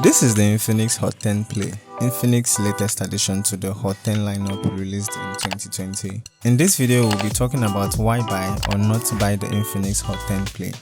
This is the Infinix HOT 10 Play, Infinix's latest addition to the HOT 10 lineup released in 2020. In this video, we'll be talking about why buy or not buy the Infinix HOT 10 Play.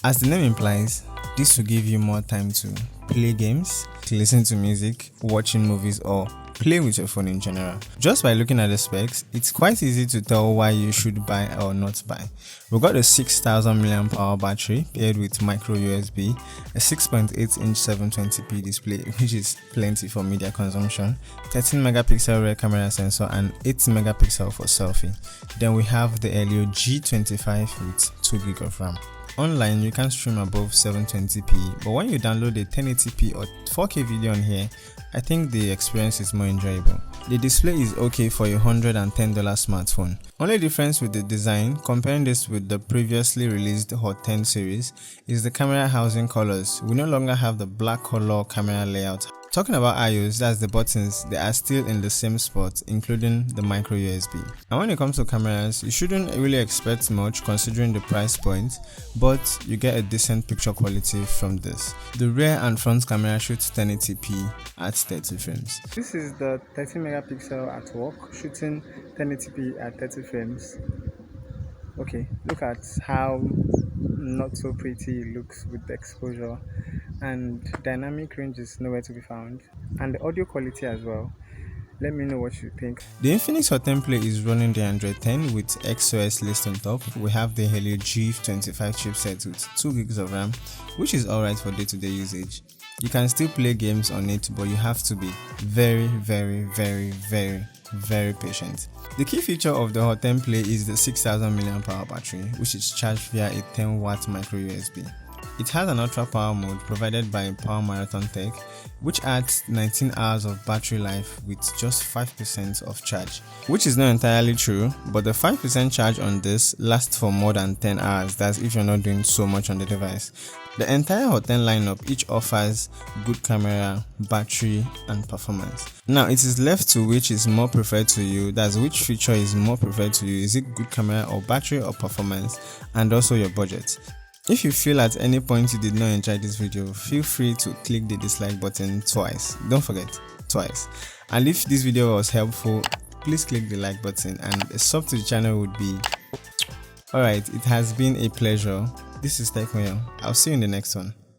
As the name implies, this will give you more time to play games, listen to music, watching movies, or play with your phone in general. Just by looking at the specs, it's quite easy to tell why you should buy or not buy. We got a 6000 mAh battery paired with micro USB, a 6.8-inch 720p display, which is plenty for media consumption, 13 megapixel rear camera sensor, and 8 megapixel for selfie. Then we have the Helio G25 with 2 GB of RAM. Online, you can stream above 720p, but when you download a 1080p or 4K video on here, I think the experience is more enjoyable. The display is okay for a $110 smartphone. Only difference with the design, comparing this with the previously released HOT 10 series, is the camera housing colors. We no longer have the black color camera layout. Talking about IOs, that's the buttons, they are still in the same spot, including the micro USB. And when it comes to cameras, you shouldn't really expect much considering the price point, but you get a decent picture quality from this. The rear and front camera shoots 1080p at 30 frames. This is the 30 megapixel at work, shooting 1080p at 30 frames. Okay, look at how not so pretty it looks with the exposure, and dynamic range is nowhere to be found, and the audio quality as well. Let me know what you think. The Infinix HOT 10 Play is running the Android 10 with XOS list on top. We have the Helio G25 chipset with 2 GB of RAM, which is alright for day-to-day usage. You can still play games on it, but you have to be very patient. The key feature of the HOT 10 Play is the 6000 mAh battery, which is charged via a 10-watt micro USB. It has an ultra power mode provided by Power Marathon Tech, which adds 19 hours of battery life with just 5% of charge, which is not entirely true, but the 5% charge on this lasts for more than 10 hours. That's if you're not doing so much on the device. The entire HOT 10 lineup each offers good camera, battery, and performance. Now it is left to which is more preferred to you, that's which feature is more preferred to you. Is it good camera or battery or performance, and also your budget. If you feel at any point you did not enjoy this video, feel free to click the dislike button twice. Don't forget, twice. And if this video was helpful, please click the like button, and a sub to the channel would be. Alright, it has been a pleasure. This is Tech Mail. I'll see you in the next one.